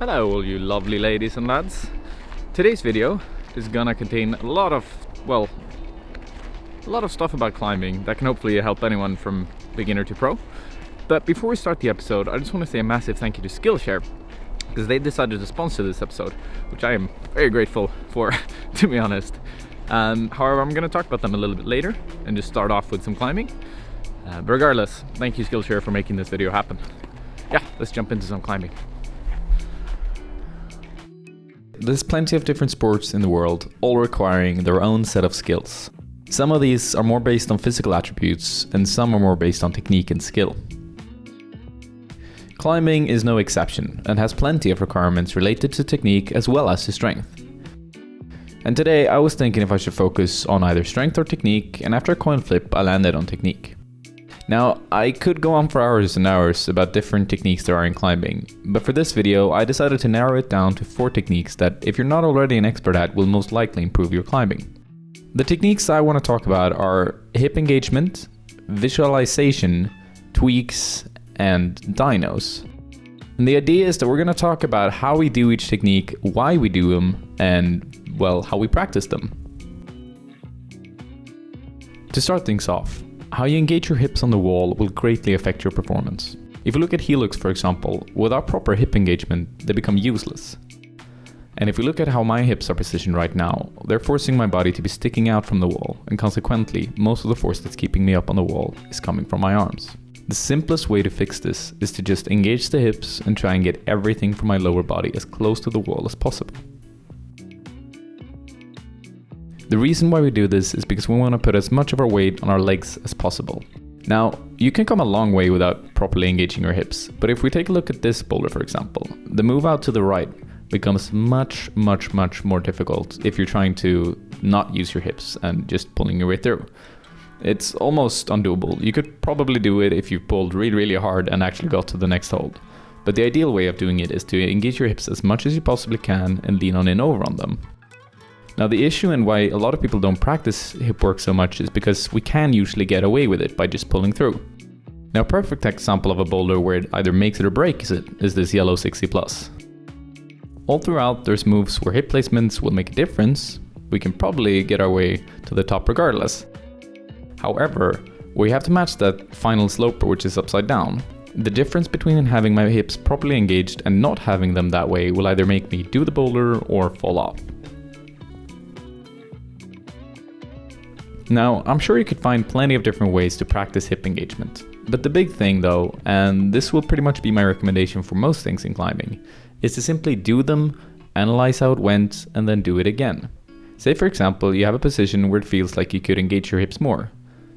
Hello all you lovely ladies and lads. Today's video is gonna contain a lot of stuff about climbing that can hopefully help anyone from beginner to pro. But before we start the episode, I just want to say a massive thank you to Skillshare, because they decided to sponsor this episode, which I am very grateful for, to be honest. However, I'm gonna talk about them a little bit later and just start off with some climbing. But regardless, thank you Skillshare for making this video happen. Yeah, let's jump into some climbing. There's plenty of different sports in the world, all requiring their own set of skills. Some of these are more based on physical attributes, and some are more based on technique and skill. Climbing is no exception, and has plenty of requirements related to technique as well as to strength. And today I was thinking if I should focus on either strength or technique, and after a coin flip I landed on technique. Now, I could go on for hours and hours about different techniques there are in climbing, but for this video I decided to narrow it down to 4 techniques that, if you're not already an expert at, will most likely improve your climbing. The techniques I want to talk about are hip engagement, visualization, tweaks, and dynos. And the idea is that we're going to talk about how we do each technique, why we do them, and, well, how we practice them. To start things off, how you engage your hips on the wall will greatly affect your performance. If you look at heel hooks, for example, without proper hip engagement, they become useless. And if we look at how my hips are positioned right now, they're forcing my body to be sticking out from the wall, and consequently, most of the force that's keeping me up on the wall is coming from my arms. The simplest way to fix this is to just engage the hips and try and get everything from my lower body as close to the wall as possible. The reason why we do this is because we want to put as much of our weight on our legs as possible. Now, you can come a long way without properly engaging your hips, but if we take a look at this boulder, for example, the move out to the right becomes much more difficult if you're trying to not use your hips and just pulling your way through. It's almost undoable. You could probably do it if you pulled really hard and actually got to the next hold. But the ideal way of doing it is to engage your hips as much as you possibly can and lean on in over on them. Now, the issue and why a lot of people don't practice hip work so much is because we can usually get away with it by just pulling through. Now, a perfect example of a boulder where it either makes it or breaks it is this yellow 60+. All throughout, there's moves where hip placements will make a difference. We can probably get our way to the top regardless. However, we have to match that final slope, which is upside down. The difference between having my hips properly engaged and not having them that way will either make me do the boulder or fall off. Now, I'm sure you could find plenty of different ways to practice hip engagement. But the big thing though, and this will pretty much be my recommendation for most things in climbing, is to simply do them, analyze how it went, and then do it again. Say for example, you have a position where it feels like you could engage your hips more.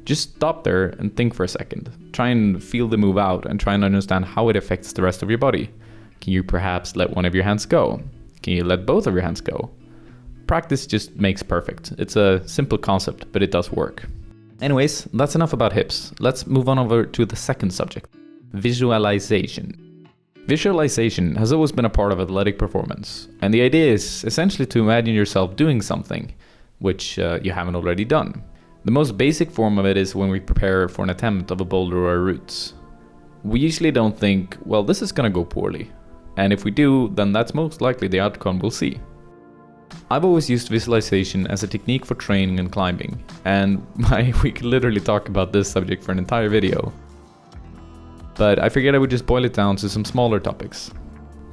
Just stop there and think for a second. Try and feel the move out and try and understand how it affects the rest of your body. Can you perhaps let one of your hands go? Can you let both of your hands go? Practice just makes perfect. It's a simple concept, but it does work. Anyways, that's enough about hips. Let's move on over to the second subject, visualization. Visualization has always been a part of athletic performance, and the idea is essentially to imagine yourself doing something, which you haven't already done. The most basic form of it is when we prepare for an attempt of a boulder or a route. We usually don't think, well, this is gonna go poorly. And if we do, then that's most likely the outcome we'll see. I've always used visualization as a technique for training and climbing, and we could literally talk about this subject for an entire video. But I figured I would just boil it down to some smaller topics.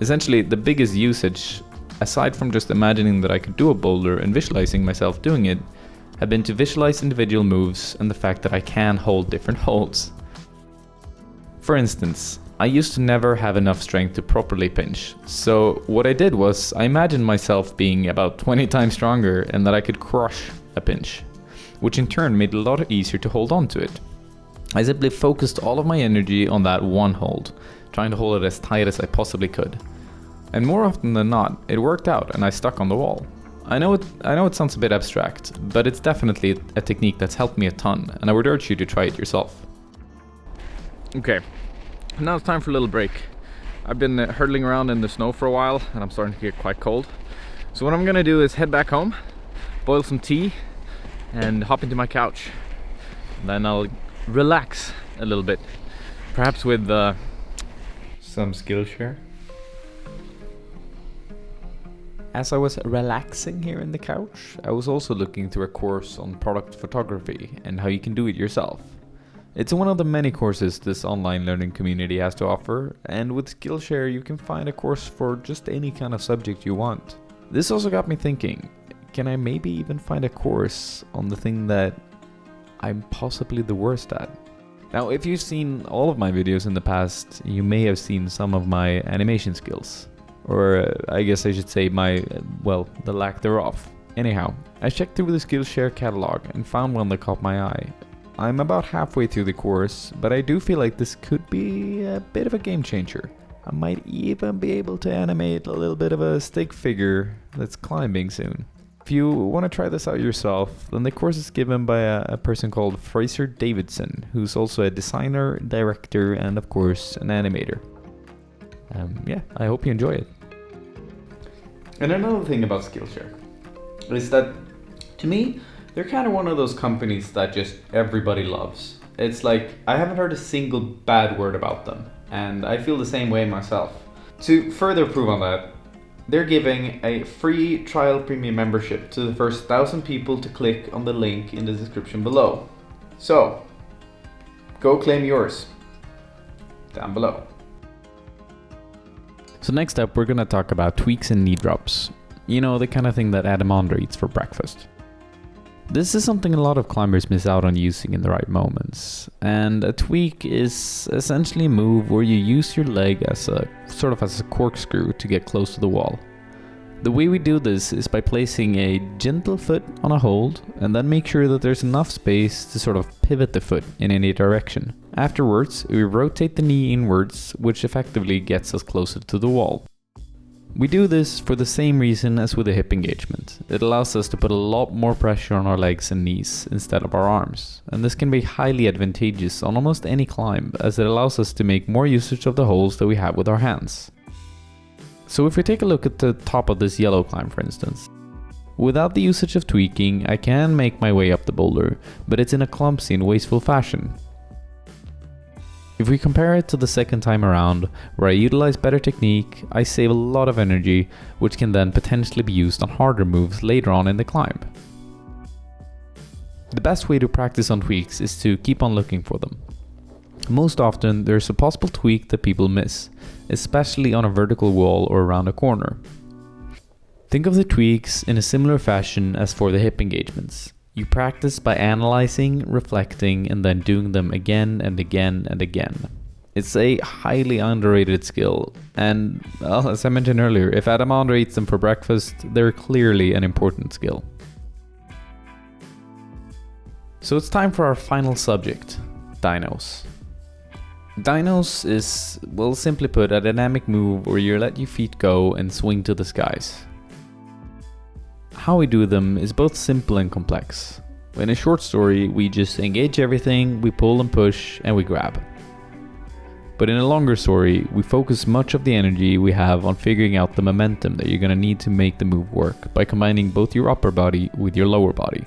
Essentially, the biggest usage, aside from just imagining that I could do a boulder and visualizing myself doing it, have been to visualize individual moves and the fact that I can hold different holds. For instance, I used to never have enough strength to properly pinch, so what I did was I imagined myself being about 20 times stronger and that I could crush a pinch, which in turn made it a lot easier to hold on to it. I simply focused all of my energy on that one hold, trying to hold it as tight as I possibly could. And more often than not, it worked out and I stuck on the wall. I know it sounds a bit abstract, but it's definitely a technique that's helped me a ton, and I would urge you to try it yourself. Okay. Now it's time for a little break. I've been hurtling around in the snow for a while and I'm starting to get quite cold. So what I'm gonna do is head back home, boil some tea and hop into my couch. Then I'll relax a little bit, perhaps with some Skillshare. As I was relaxing here in the couch, I was also looking through a course on product photography and how you can do it yourself. It's one of the many courses this online learning community has to offer, and with Skillshare you can find a course for just any kind of subject you want. This also got me thinking, can I maybe even find a course on the thing that I'm possibly the worst at? Now, if you've seen all of my videos in the past, you may have seen some of my animation skills. Or I guess I should say the lack thereof. Anyhow, I checked through the Skillshare catalog and found one that caught my eye. I'm about halfway through the course, but I do feel like this could be a bit of a game changer. I might even be able to animate a little bit of a stick figure that's climbing soon. If you want to try this out yourself, then the course is given by a person called Fraser Davidson, who's also a designer, director, and of course an animator. I hope you enjoy it. And another thing about Skillshare is that, to me, they're kind of one of those companies that just everybody loves. It's like, I haven't heard a single bad word about them, and I feel the same way myself. To further prove on that, they're giving a free trial premium membership to the first 1,000 people to click on the link in the description below. So, go claim yours down below. So next up, we're gonna talk about tweaks and knee drops. You know, the kind of thing that Abrahamsson eats for breakfast. This is something a lot of climbers miss out on using in the right moments. And a tweak is essentially a move where you use your leg as a corkscrew to get close to the wall. The way we do this is by placing a gentle foot on a hold and then make sure that there's enough space to sort of pivot the foot in any direction. Afterwards, we rotate the knee inwards, which effectively gets us closer to the wall. We do this for the same reason as with a hip engagement. It allows us to put a lot more pressure on our legs and knees instead of our arms, and this can be highly advantageous on almost any climb, as it allows us to make more usage of the holds that we have with our hands. So if we take a look at the top of this yellow climb, for instance, without the usage of tweaking, I can make my way up the boulder, but it's in a clumsy and wasteful fashion. If we compare it to the second time around, where I utilize better technique, I save a lot of energy, which can then potentially be used on harder moves later on in the climb. The best way to practice on tweaks is to keep on looking for them. Most often, there's a possible tweak that people miss, especially on a vertical wall or around a corner. Think of the tweaks in a similar fashion as for the hip engagements. You practice by analyzing, reflecting, and then doing them again and again and again. It's a highly underrated skill, and well, as I mentioned earlier, if Abrahamsson eats them for breakfast, they're clearly an important skill. So it's time for our final subject, Dynos. Dynos is, well, simply put, a dynamic move where you let your feet go and swing to the skies. How we do them is both simple and complex. In a short story, we just engage everything, we pull and push, and we grab. But in a longer story, we focus much of the energy we have on figuring out the momentum that you're going to need to make the move work by combining both your upper body with your lower body.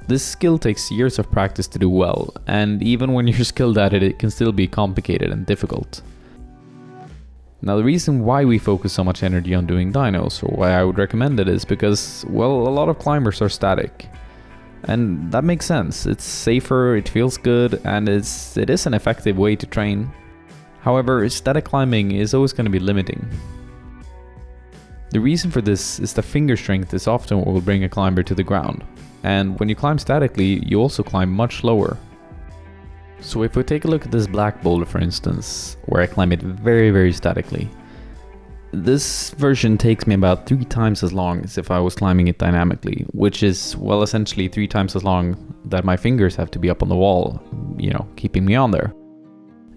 This skill takes years of practice to do well, and even when you're skilled at it, it can still be complicated and difficult. Now, the reason why we focus so much energy on doing dynos, or why I would recommend it, is because, well, a lot of climbers are static. And that makes sense. It's safer, it feels good, and it is an effective way to train. However, static climbing is always going to be limiting. The reason for this is that finger strength is often what will bring a climber to the ground. And when you climb statically, you also climb much lower. So if we take a look at this black boulder, for instance, where I climb it very, very statically, this version takes me about 3 times as long as if I was climbing it dynamically, which is, well, essentially 3 times as long that my fingers have to be up on the wall, keeping me on there.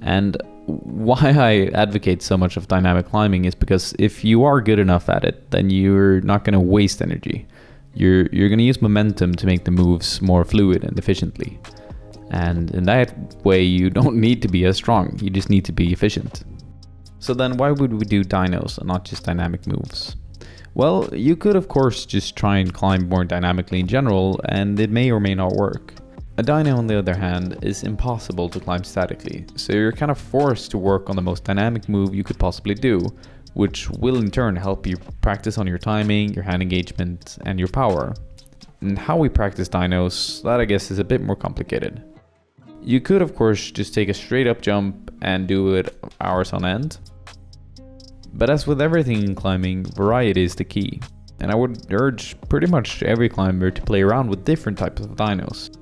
And why I advocate so much of dynamic climbing is because if you are good enough at it, then you're not going to waste energy. You're going to use momentum to make the moves more fluid and efficiently. And in that way, you don't need to be as strong, you just need to be efficient. So then why would we do dynos and not just dynamic moves? Well, you could of course just try and climb more dynamically in general, and it may or may not work. A dyno, on the other hand, is impossible to climb statically, so you're kind of forced to work on the most dynamic move you could possibly do, which will in turn help you practice on your timing, your hand engagement, and your power. And how we practice dynos, that I guess is a bit more complicated. You could of course just take a straight up jump and do it hours on end. But as with everything in climbing, variety is the key. And I would urge pretty much every climber to play around with different types of dynos.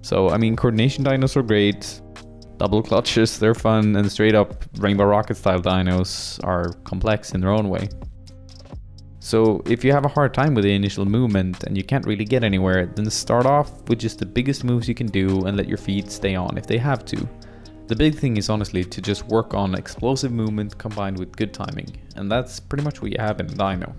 So I mean, coordination dynos are great, double clutches, they're fun, and straight up Rainbow Rocket style dynos are complex in their own way. So if you have a hard time with the initial movement and you can't really get anywhere, then start off with just the biggest moves you can do and let your feet stay on if they have to. The big thing is honestly to just work on explosive movement combined with good timing, and that's pretty much what you have in a dyno.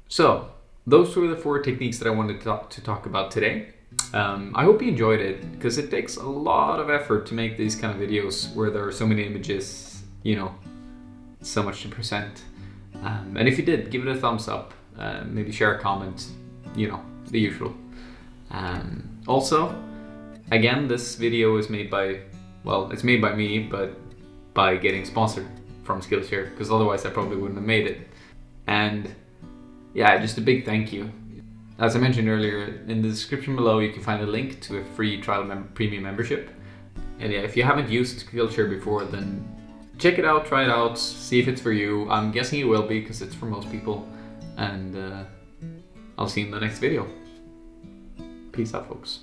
So, those were the 4 techniques that I wanted to talk about today. I hope you enjoyed it, because it takes a lot of effort to make these kind of videos where there are so many images, you know, so much to present. And if you did, give it a thumbs up, maybe share a comment, you know, the usual. Also, again, this video is made by, well, it's made by me, but by getting sponsored from Skillshare, because otherwise I probably wouldn't have made it. And yeah, just a big thank you. As I mentioned earlier, in the description below you can find a link to a free trial premium membership. And yeah, if you haven't used Skillshare before, then check it out, try it out, see if it's for you. I'm guessing it will be, because it's for most people. And I'll see you in the next video. Peace out, folks.